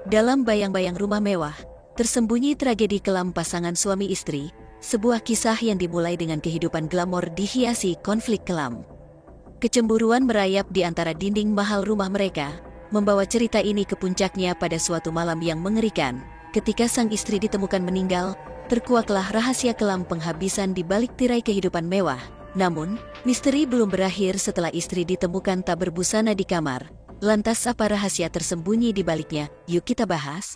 Dalam bayang-bayang rumah mewah, tersembunyi tragedi kelam pasangan suami istri, sebuah kisah yang dimulai dengan kehidupan glamor dihiasi konflik kelam. Kecemburuan merayap di antara dinding mahal rumah mereka, membawa cerita ini ke puncaknya pada suatu malam yang mengerikan. Ketika sang istri ditemukan meninggal, terkuaklah rahasia kelam penghabisan di balik tirai kehidupan mewah. Namun, misteri belum berakhir setelah istri ditemukan tak berbusana di kamar. Lantas apa rahasia tersembunyi di baliknya? Yuk kita bahas.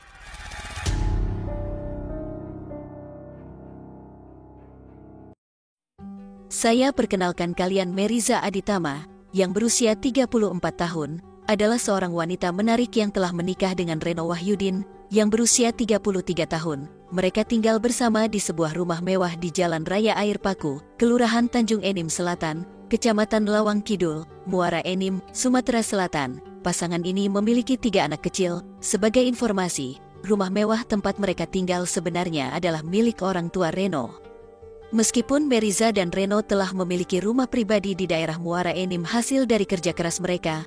Saya perkenalkan kalian Meriza Aditama, yang berusia 34 tahun, adalah seorang wanita menarik yang telah menikah dengan Reno Wahyudin, yang berusia 33 tahun. Mereka tinggal bersama di sebuah rumah mewah di Jalan Raya Air Paku, Kelurahan Tanjung Enim Selatan, Kecamatan Lawang Kidul, Muara Enim, Sumatera Selatan. Pasangan ini memiliki 3 anak kecil. Sebagai informasi, rumah mewah tempat mereka tinggal sebenarnya adalah milik orang tua Reno. Meskipun Meriza dan Reno telah memiliki rumah pribadi di daerah Muara Enim hasil dari kerja keras mereka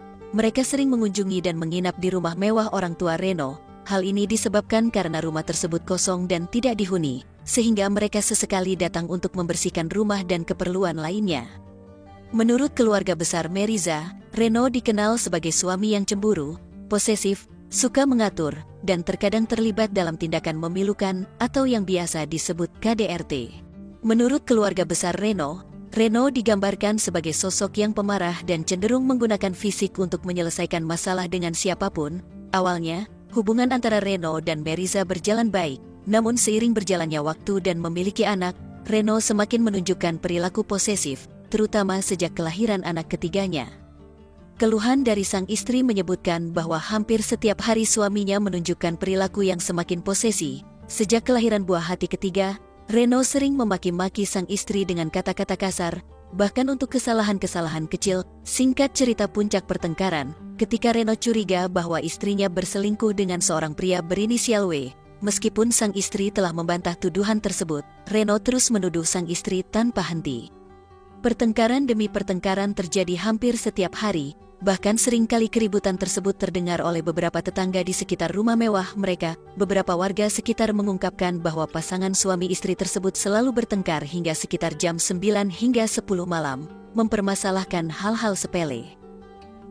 sering mengunjungi dan menginap di rumah mewah orang tua Reno. Hal ini disebabkan karena rumah tersebut kosong dan tidak dihuni, sehingga mereka sesekali datang untuk membersihkan rumah dan keperluan lainnya. Menurut keluarga besar Meriza, Reno dikenal sebagai suami yang cemburu, posesif, suka mengatur, dan terkadang terlibat dalam tindakan memilukan atau yang biasa disebut KDRT. Menurut keluarga besar Reno digambarkan sebagai sosok yang pemarah dan cenderung menggunakan fisik untuk menyelesaikan masalah dengan siapapun. Awalnya, hubungan antara Reno dan Meriza berjalan baik, namun seiring berjalannya waktu dan memiliki anak, Reno semakin menunjukkan perilaku posesif, terutama sejak kelahiran anak ketiganya. Keluhan dari sang istri menyebutkan bahwa hampir setiap hari suaminya menunjukkan perilaku yang semakin posesi. Sejak kelahiran buah hati ketiga, Reno sering memaki-maki sang istri dengan kata-kata kasar, bahkan untuk kesalahan-kesalahan kecil. Singkat cerita puncak pertengkaran, ketika Reno curiga bahwa istrinya berselingkuh dengan seorang pria berinisial W. Meskipun sang istri telah membantah tuduhan tersebut, Reno terus menuduh sang istri tanpa henti. Pertengkaran demi pertengkaran terjadi hampir setiap hari, bahkan seringkali keributan tersebut terdengar oleh beberapa tetangga di sekitar rumah mewah mereka. Beberapa warga sekitar mengungkapkan bahwa pasangan suami istri tersebut selalu bertengkar hingga sekitar jam 9 hingga 10 malam, mempermasalahkan hal-hal sepele.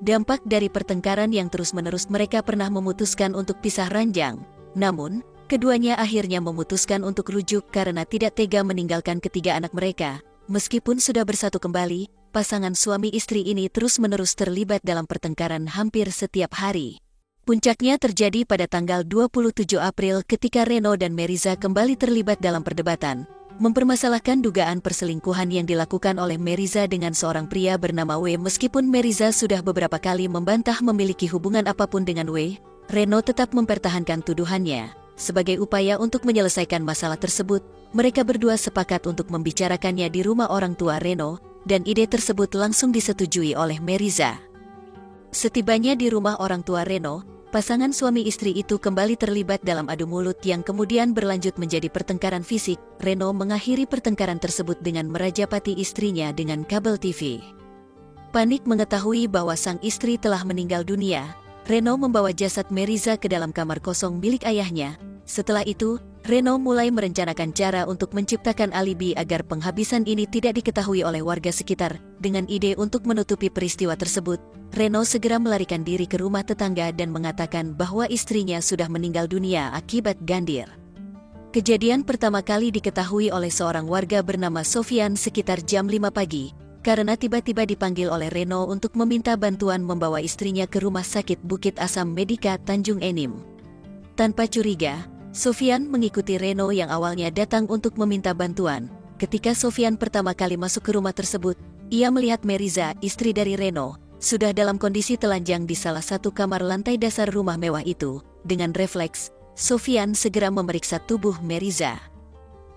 Dampak dari pertengkaran yang terus-menerus, mereka pernah memutuskan untuk pisah ranjang. Namun, keduanya akhirnya memutuskan untuk rujuk karena tidak tega meninggalkan ketiga anak mereka. Meskipun sudah bersatu kembali, pasangan suami istri ini terus-menerus terlibat dalam pertengkaran hampir setiap hari. Puncaknya terjadi pada tanggal 27 April ketika Reno dan Meriza kembali terlibat dalam perdebatan, mempermasalahkan dugaan perselingkuhan yang dilakukan oleh Meriza dengan seorang pria bernama W. Meskipun Meriza sudah beberapa kali membantah memiliki hubungan apapun dengan W, Reno tetap mempertahankan tuduhannya. Sebagai upaya untuk menyelesaikan masalah tersebut, mereka berdua sepakat untuk membicarakannya di rumah orang tua Reno, dan ide tersebut langsung disetujui oleh Meriza. Setibanya di rumah orang tua Reno, pasangan suami istri itu kembali terlibat dalam adu mulut yang kemudian berlanjut menjadi pertengkaran fisik. Reno mengakhiri pertengkaran tersebut dengan merajapati istrinya dengan kabel TV. Panik mengetahui bahwa sang istri telah meninggal dunia, Reno membawa jasad Meriza ke dalam kamar kosong milik ayahnya. Setelah itu, Reno mulai merencanakan cara untuk menciptakan alibi agar penghabisan ini tidak diketahui oleh warga sekitar. Dengan ide untuk menutupi peristiwa tersebut, Reno segera melarikan diri ke rumah tetangga dan mengatakan bahwa istrinya sudah meninggal dunia akibat gandir. Kejadian pertama kali diketahui oleh seorang warga bernama Sofian sekitar jam 5 pagi, karena tiba-tiba dipanggil oleh Reno untuk meminta bantuan membawa istrinya ke Rumah Sakit Bukit Asam Medika Tanjung Enim. Tanpa curiga, Sofian mengikuti Reno yang awalnya datang untuk meminta bantuan. Ketika Sofian pertama kali masuk ke rumah tersebut, ia melihat Meriza, istri dari Reno, sudah dalam kondisi telanjang di salah satu kamar lantai dasar rumah mewah itu. Dengan refleks, Sofian segera memeriksa tubuh Meriza.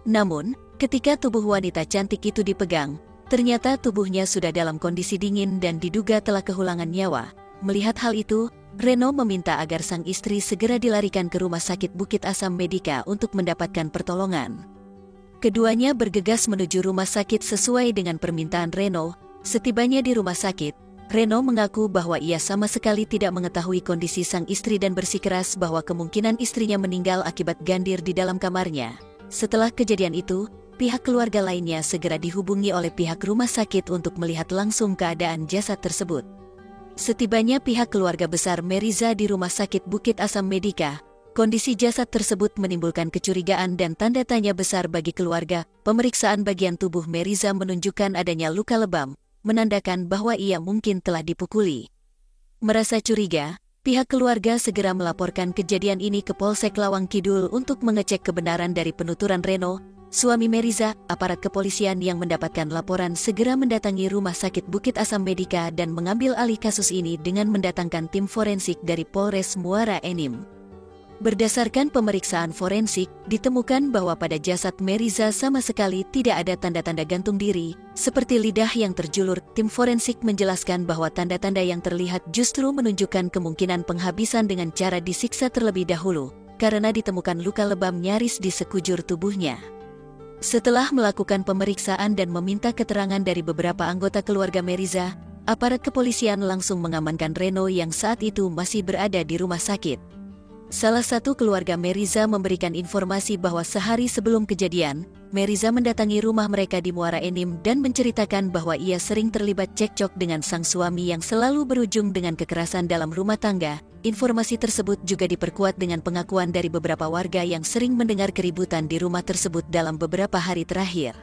Namun, ketika tubuh wanita cantik itu dipegang, ternyata tubuhnya sudah dalam kondisi dingin dan diduga telah kehilangan nyawa. Melihat hal itu, Reno meminta agar sang istri segera dilarikan ke Rumah Sakit Bukit Asam Medika untuk mendapatkan pertolongan. Keduanya bergegas menuju rumah sakit sesuai dengan permintaan Reno. Setibanya di rumah sakit, Reno mengaku bahwa ia sama sekali tidak mengetahui kondisi sang istri dan bersikeras bahwa kemungkinan istrinya meninggal akibat gandir di dalam kamarnya. Setelah kejadian itu, pihak keluarga lainnya segera dihubungi oleh pihak rumah sakit untuk melihat langsung keadaan jasad tersebut. Setibanya pihak keluarga besar Meriza di Rumah Sakit Bukit Asam Medika, kondisi jasad tersebut menimbulkan kecurigaan dan tanda tanya besar bagi keluarga. Pemeriksaan bagian tubuh Meriza menunjukkan adanya luka lebam, menandakan bahwa ia mungkin telah dipukuli. Merasa curiga, pihak keluarga segera melaporkan kejadian ini ke Polsek Lawang Kidul untuk mengecek kebenaran dari penuturan Reno, suami Meriza. Aparat kepolisian yang mendapatkan laporan segera mendatangi Rumah Sakit Bukit Asam Medika dan mengambil alih kasus ini dengan mendatangkan tim forensik dari Polres Muara Enim. Berdasarkan pemeriksaan forensik, ditemukan bahwa pada jasad Meriza sama sekali tidak ada tanda-tanda gantung diri, seperti lidah yang terjulur. Tim forensik menjelaskan bahwa tanda-tanda yang terlihat justru menunjukkan kemungkinan penghabisan dengan cara disiksa terlebih dahulu, karena ditemukan luka lebam nyaris di sekujur tubuhnya. Setelah melakukan pemeriksaan dan meminta keterangan dari beberapa anggota keluarga Meriza, aparat kepolisian langsung mengamankan Reno yang saat itu masih berada di rumah sakit. Salah satu keluarga Meriza memberikan informasi bahwa sehari sebelum kejadian, Meriza mendatangi rumah mereka di Muara Enim dan menceritakan bahwa ia sering terlibat cekcok dengan sang suami yang selalu berujung dengan kekerasan dalam rumah tangga. Informasi tersebut juga diperkuat dengan pengakuan dari beberapa warga yang sering mendengar keributan di rumah tersebut dalam beberapa hari terakhir.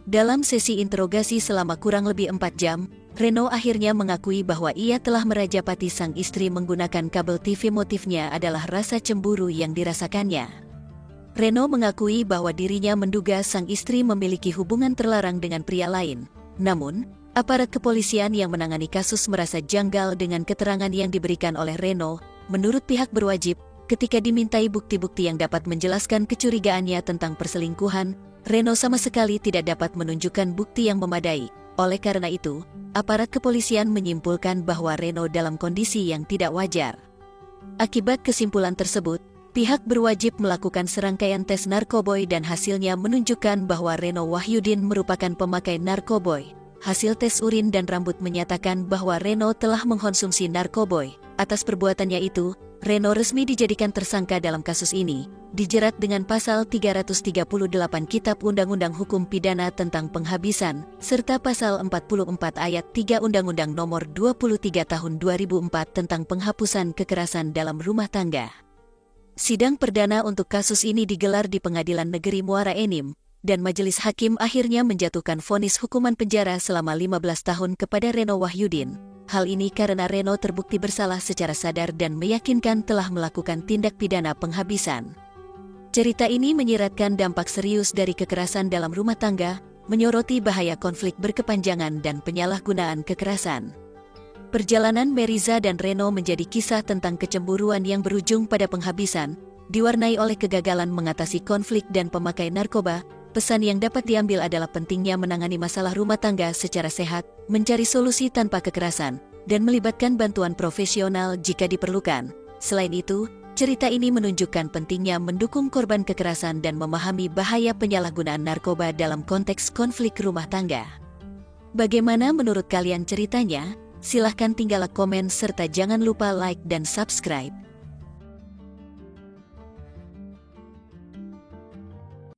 Dalam sesi interogasi selama kurang lebih 4 jam, Reno akhirnya mengakui bahwa ia telah merajapati sang istri menggunakan kabel TV. Motifnya adalah rasa cemburu yang dirasakannya. Reno mengakui bahwa dirinya menduga sang istri memiliki hubungan terlarang dengan pria lain. Namun, aparat kepolisian yang menangani kasus merasa janggal dengan keterangan yang diberikan oleh Reno. Menurut pihak berwajib, ketika dimintai bukti-bukti yang dapat menjelaskan kecurigaannya tentang perselingkuhan, Reno sama sekali tidak dapat menunjukkan bukti yang memadai. Oleh karena itu, aparat kepolisian menyimpulkan bahwa Reno dalam kondisi yang tidak wajar. Akibat kesimpulan tersebut, pihak berwajib melakukan serangkaian tes narkoboy dan hasilnya menunjukkan bahwa Reno Wahyudin merupakan pemakai narkoboy. Hasil tes urin dan rambut menyatakan bahwa Reno telah mengkonsumsi narkoboy. Atas perbuatannya itu, Reno resmi dijadikan tersangka dalam kasus ini, dijerat dengan pasal 338 Kitab Undang-Undang Hukum Pidana tentang penghabisan, serta pasal 44 ayat 3 Undang-Undang Nomor 23 Tahun 2004 tentang penghapusan kekerasan dalam rumah tangga. Sidang perdana untuk kasus ini digelar di Pengadilan Negeri Muara Enim, dan majelis hakim akhirnya menjatuhkan vonis hukuman penjara selama 15 tahun kepada Reno Wahyudin. Hal ini karena Reno terbukti bersalah secara sadar dan meyakinkan telah melakukan tindak pidana penghabisan. Cerita ini menyiratkan dampak serius dari kekerasan dalam rumah tangga, menyoroti bahaya konflik berkepanjangan dan penyalahgunaan kekerasan. Perjalanan Meriza dan Reno menjadi kisah tentang kecemburuan yang berujung pada penghabisan, diwarnai oleh kegagalan mengatasi konflik dan pemakai narkoba. Pesan yang dapat diambil adalah pentingnya menangani masalah rumah tangga secara sehat, mencari solusi tanpa kekerasan, dan melibatkan bantuan profesional jika diperlukan. Selain itu, cerita ini menunjukkan pentingnya mendukung korban kekerasan dan memahami bahaya penyalahgunaan narkoba dalam konteks konflik rumah tangga. Bagaimana menurut kalian ceritanya? Silahkan tinggalkan komen serta jangan lupa like dan subscribe.